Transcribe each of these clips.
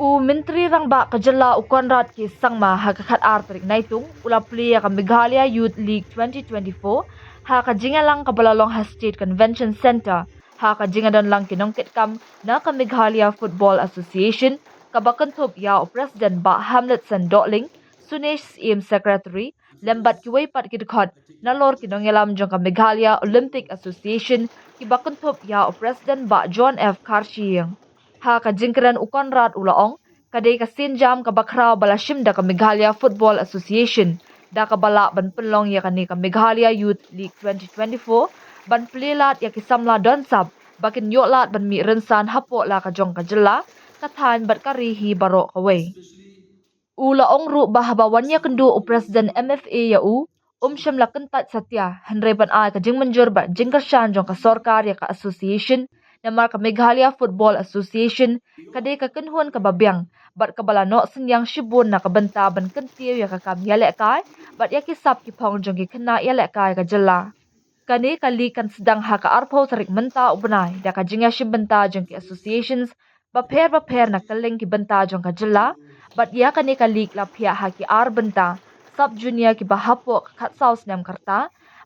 Menteri rang ba kajala ukonrat ki sangma hakakat artrik naitung ula Plie ka Meghalaya Youth League 2024 ha ka jingalang kabalalong ha State Convention Center ha ka jingadon lang kinongkit kam na ka Meghalaya Football Association kabakantop ya o President ba Hamlet Sandotling Sunesh CM Secretary lembat ki waypat ki dikot nalor kinongelam jong ka Meghalaya Olympic Association ki bakantop ya o President ba John F. Karshiyang ha ka jingkran ukonrat ulaong kadai ka sinjam ka bakraw balashim da ka Meghalaya Football Association da ka bala ban penlong ya kani ka Meghalaya Youth League 2024 ban plilat ya kisamla donsab bakin yoklat ban mi rensan hapo la ka jong ka jela kathan bat karihi baro kawai ulaong ru bahabawannya kendu u President MFA ya syam la kentat satya hanreban ai ka jing menjur ba jingkershan jong ka sorkar ya ka association namar ka Meghalaya Football Association kadai ka kenhuan ka babyang bat ka bala no senyang shibun na ka benta ban kentiu ya ka kam yalek kai bat ya ki sap ki phong jong ki kena yalek kai ka jela kani kali kan sedang ha ka arpo tarik menta ubnai da ka jingya shibenta jong ki associations ba pher na kaleng ki benta jong ka jela bat ya kani kali la phia ha ki ar benta sub junior ki bahapo khat saus nam karta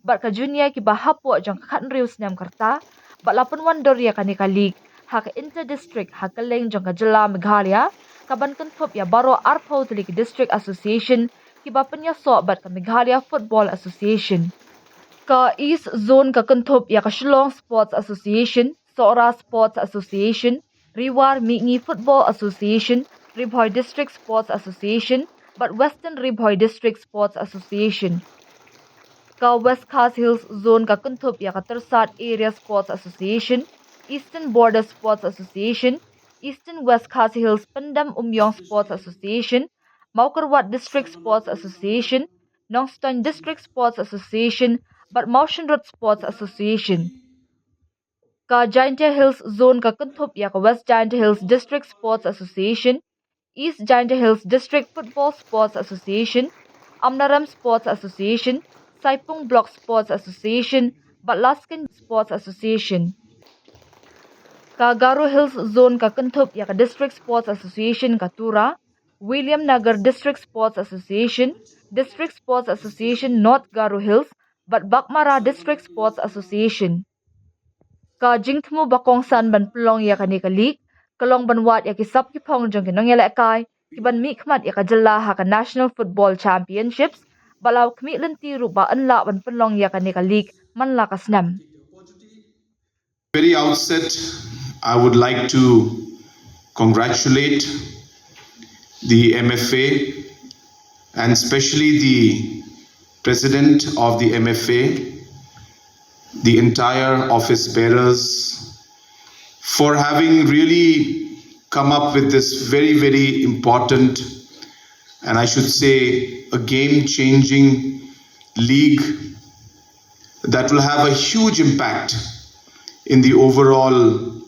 bat ka junior ki bahapo jong khat rius nam karta bat lapan wandor ya kani kali ha ka inter district ha kaleng jong ka jela Meghalaya kaban kenthop ya baro arpo tlik district association ki bapanya so bat ka Meghalaya Football Association ka East Zone ka kenthop ya ka Shillong Sports Association Sora Sports Association Riwar Mingi Football Association Ribhoy District Sports Association but Western Ribhoy District Sports Association ka West Khas Hills Zone ka kenthop ya ka Tersat Area Sports Association Eastern Border Sports Association Eastern West Khas Hills Pendam Umyong Sports Association Maukarwat District Sports Association Nongstoin District Sports Association but Motion Road Sports Association ka Giant Hills Zone ka kenthop ya ka West Giant Hills District Sports Association East Giant Hills District Football Sports Association Amnaram Sports Association Saipung Block Sports Association but Laskin Sports Association ka Garo Hills Zone ka kenthop ya ka District Sports Association ka Tura William Nagar District Sports Association District Sports Association North Garo Hills but Bakmara District Sports Association ka jingthmu bakong san ban plong ya kani kalik kalong banwat ya kisap ki phong jong kinong yala kai kiban mi khmat ya ka jalla ha ka National Football Championships balaw khmi lenti ru ba anla ban plong ya kani kalik man la kasnam Very outset, I would like to congratulate the MFA and especially the President of the MFA, the entire office bearers, for having really come up with this very, very important and I should say a game-changing league that will have a huge impact in the overall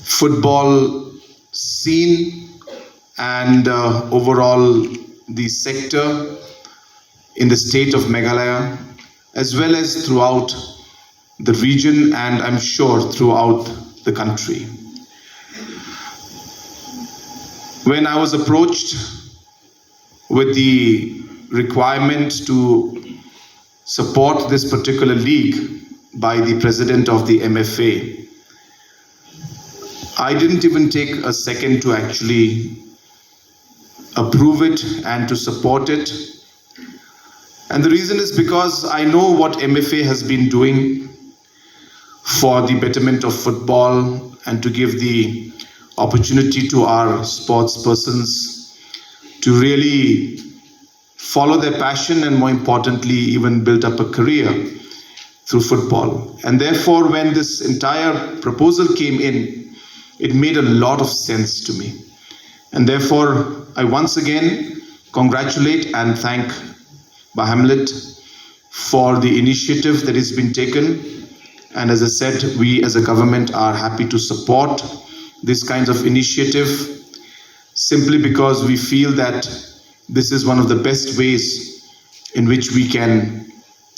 football scene and overall the sector in the state of Meghalaya, as well as throughout the region and I'm sure throughout the country. When I was approached with the requirement to support this particular league by the president of the MFA, I didn't even take a second to actually approve it and to support it. And the reason is because I know what MFA has been doing for the betterment of football and to give the opportunity to our sports persons to really follow their passion and more importantly even build up a career through football. And therefore when this entire proposal came in, it made a lot of sense to me. And therefore I once again congratulate and thank Hamlet for the initiative that has been taken. And as I said, we as a government are happy to support this kinds of initiative simply because we feel that this is one of the best ways in which we can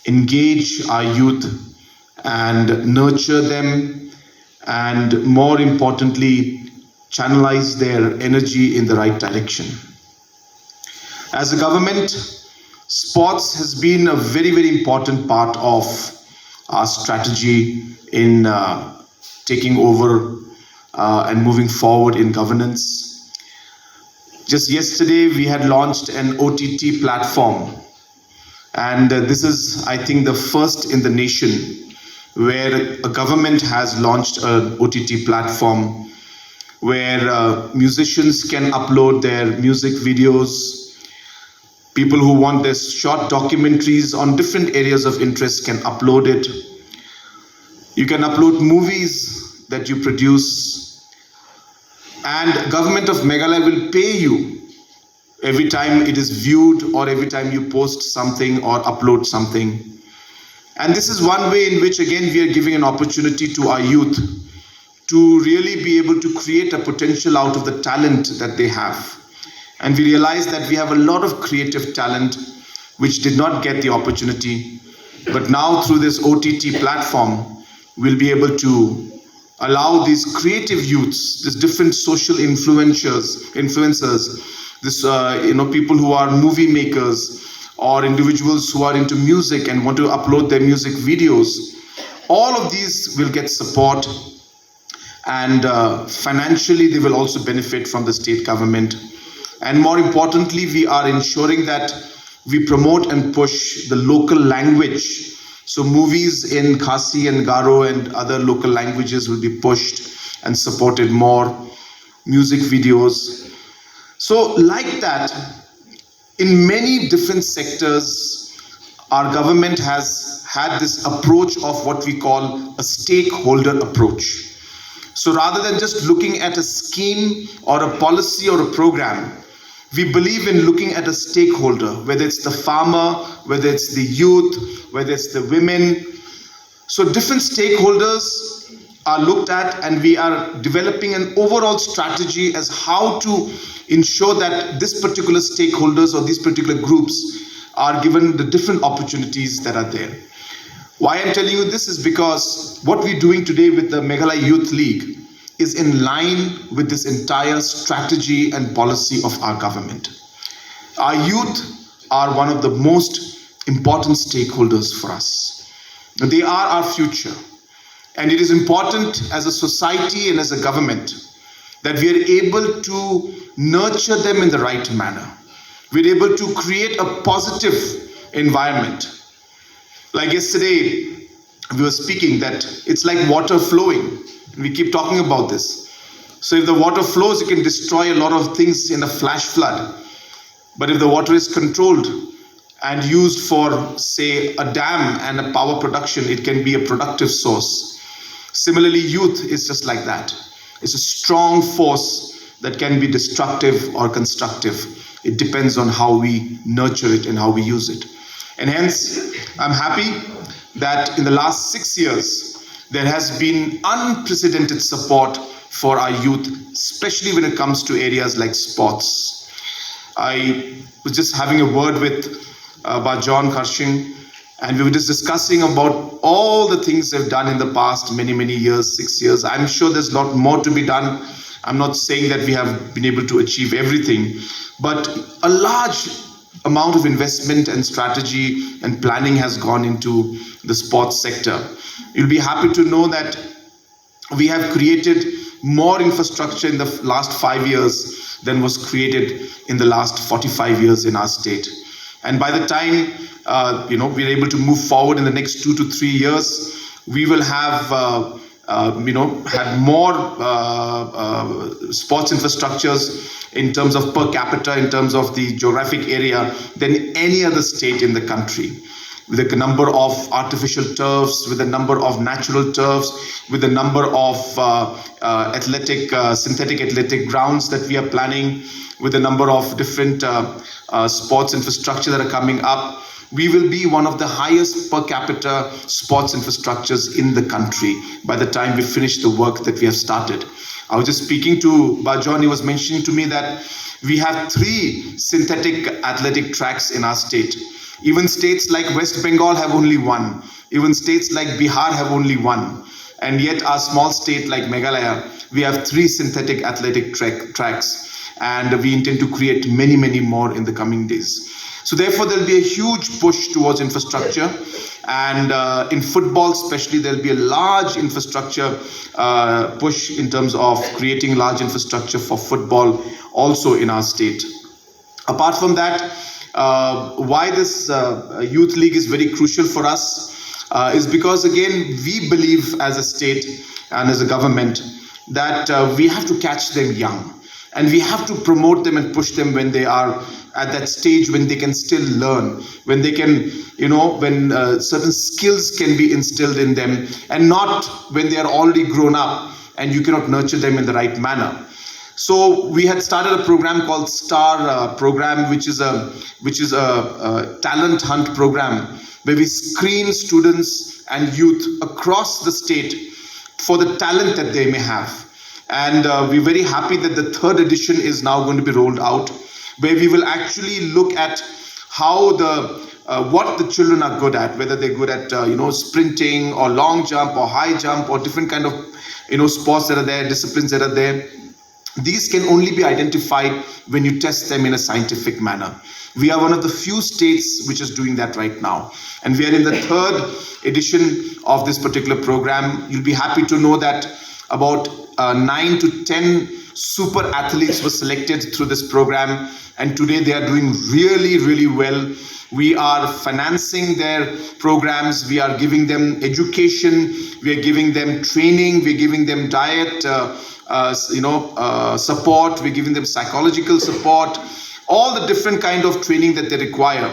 engage our youth and nurture them and more importantly channelize their energy in the right direction. As a government, sports has been a very, very important part of our strategy in taking over and moving forward in governance. Just yesterday, we had launched an OTT platform, and this is, I think, the first in the nation where a government has launched an OTT platform where musicians can upload their music videos. People who want their short documentaries on different areas of interest can upload it. You can upload movies that you produce, and government of Meghalaya will pay you every time it is viewed or every time you post something or upload something. And this is one way in which, again, we are giving an opportunity to our youth to really be able to create a potential out of the talent that they have. And we realize that we have a lot of creative talent which did not get the opportunity. But now through this OTT platform, we'll be able to allow these creative youths, these different social influencers, this people who are movie makers or individuals who are into music and want to upload their music videos. All of these will get support, and financially they will also benefit from the state government. And more importantly, we are ensuring that we promote and push the local language. So movies in Khasi and Garo and other local languages will be pushed and supported more, music videos. So like that, in many different sectors, our government has had this approach of what we call a stakeholder approach. So rather than just looking at a scheme or a policy or a program, we believe in looking at a stakeholder, whether it's the farmer, whether it's the youth, whether it's the women. So different stakeholders are looked at, and we are developing an overall strategy as how to ensure that this particular stakeholders or these particular groups are given the different opportunities that are there. Why I'm telling you this is because what we're doing today with the Meghalaya Youth League is in line with this entire strategy and policy of our government. Our youth are one of the most important stakeholders for us. They are our future. And it is important as a society and as a government that we are able to nurture them in the right manner. We're able to create a positive environment. Like yesterday, we were speaking that it's like water flowing. We keep talking about this. So if the water flows, it can destroy a lot of things in a flash flood. But if the water is controlled and used for, say, a dam and a power production, it can be a productive source. Similarly, youth is just like that. It's a strong force that can be destructive or constructive. It depends on how we nurture it and how we use it. And hence, I'm happy that in the last 6 years, there has been unprecedented support for our youth, especially when it comes to areas like sports. I was just having a word with John Karshing, and we were just discussing about all the things they've done in the past many years, 6 years. I'm sure there's a lot more to be done. I'm not saying that we have been able to achieve everything, but a large amount of investment and strategy and planning has gone into the sports sector. You'll be happy to know that we have created more infrastructure in the last 5 years than was created in the last 45 years in our state. And by the time we're able to move forward in the next 2 to 3 years, we will have had more sports infrastructures in terms of per capita, in terms of the geographic area, than any other state in the country. With the number of artificial turfs, with the number of natural turfs, with the number of synthetic athletic grounds that we are planning, with the number of different sports infrastructure that are coming up, we will be one of the highest per capita sports infrastructures in the country by the time we finish the work that we have started. I was just speaking to Bajon. He was mentioning to me that we have 3 synthetic athletic tracks in our state. Even states like West Bengal have only 1. Even states like Bihar have only 1. And yet our small state like Meghalaya, we have 3 synthetic athletic tracks, and we intend to create many, many more in the coming days. So therefore, there'll be a huge push towards infrastructure, and in football especially, there'll be a large infrastructure push in terms of creating large infrastructure for football also in our state. Apart from that, why this youth league is very crucial for us is because, again, we believe as a state and as a government that we have to catch them young, and we have to promote them and push them when they are at that stage when they can still learn, when they can, when certain skills can be instilled in them, and not when they are already grown up and you cannot nurture them in the right manner. So we had started a program called STAR program, which is a talent hunt program where we screen students and youth across the state for the talent that they may have. And we're very happy that the 3rd edition is now going to be rolled out, where we will actually look at how what the children are good at, whether they're good at sprinting or long jump or high jump or different kind of sports that are there, disciplines that are there. These can only be identified when you test them in a scientific manner. We are one of the few states which is doing that right now. And we are in the 3rd edition of this particular program. You'll be happy to know that about 9 to 10 super athletes were selected through this program. And today they are doing really, really well. We are financing their programs. We are giving them education. We are giving them training. We're giving them diet support. We're giving them psychological support, all the different kind of training that they require.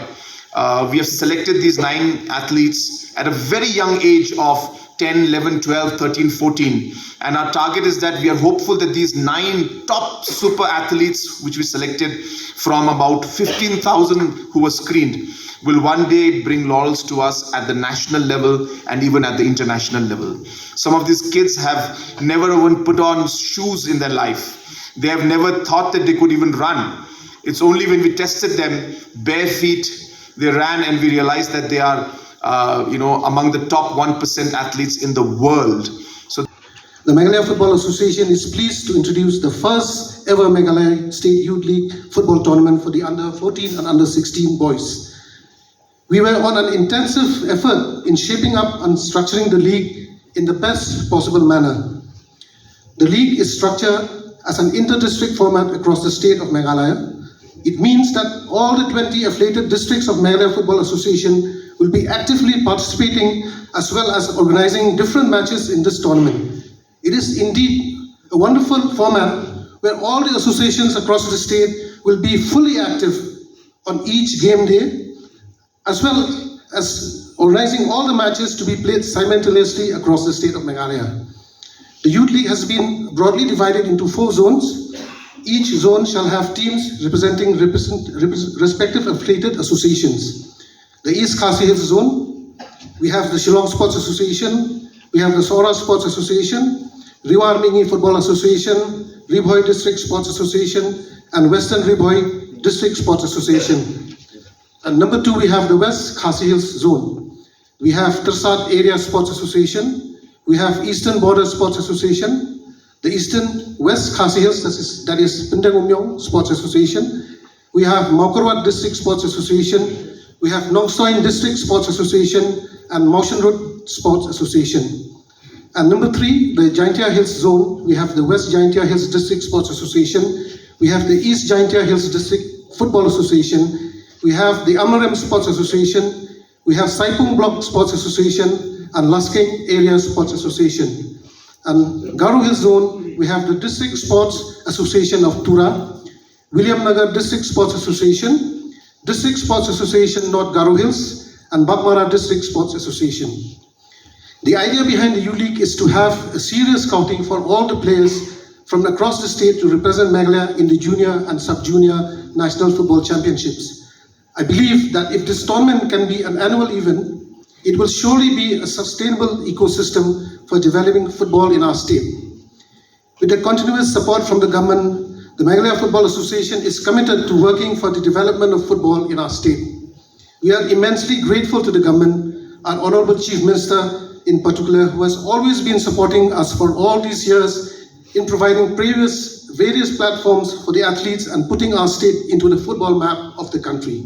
We have selected these 9 athletes at a very young age of 10, 11, 12, 13, 14. And our target is that we are hopeful that these 9 top super athletes, which we selected from about 15,000 who were screened, will one day bring laurels to us at the national level and even at the international level. Some of these kids have never even put on shoes in their life. They have never thought that they could even run. It's only when we tested them bare feet, they ran, and we realized that they are among the top 1% athletes in the world. So the Meghalaya Football Association is pleased to introduce the first ever Meghalaya State Youth League football tournament for the under 14 and under 16 boys. We were on an intensive effort in shaping up and structuring the league in the best possible manner. The league is structured as an inter-district format across the state of Meghalaya. It means that all the 20 affiliated districts of Meghalaya Football Association will be actively participating as well as organizing different matches in this tournament. It is indeed a wonderful format where all the associations across the state will be fully active on each game day, as well as organizing all the matches to be played simultaneously across the state of Meghalaya. The Youth League has been broadly divided into 4 zones. Each zone shall have teams representing respective affiliated associations. The East Khasi Hills Zone, we have the Shillong Sports Association, we have the Sora Sports Association, Riwar Mingi Football Association, Ribhoi District Sports Association, and Western Ribhoi District Sports Association. And number 2, we have the West Khasi Hills Zone. We have Tirsat Area Sports Association, we have Eastern Border Sports Association, the Eastern West Khasi Hills, that is Pindang Umyong Sports Association. We have Maukarwat District Sports Association. We have Nongstoin District Sports Association and Motion Road Sports Association. And number 3, the Jaintia Hills Zone. We have the West Jaintia Hills District Sports Association. We have the East Jaintia Hills District Football Association. We have the Amarem Sports Association. We have Saipung Block Sports Association and Lasking Area Sports Association. And Garo Hills Zone, we have the District Sports Association of Tura, William Nagar District Sports Association, District Sports Association North Garo Hills, and Bagmara District Sports Association. The idea behind the U-League is to have a serious scouting for all the players from across the state to represent Meghalaya in the junior and sub-junior national football championships. I believe that if this tournament can be an annual event, it will surely be a sustainable ecosystem for developing football in our state. With the continuous support from the government, the Meghalaya Football Association is committed to working for the development of football in our state. We are immensely grateful to the government, our Honorable Chief Minister, in particular, who has always been supporting us for all these years in providing various platforms for the athletes and putting our state into the football map of the country.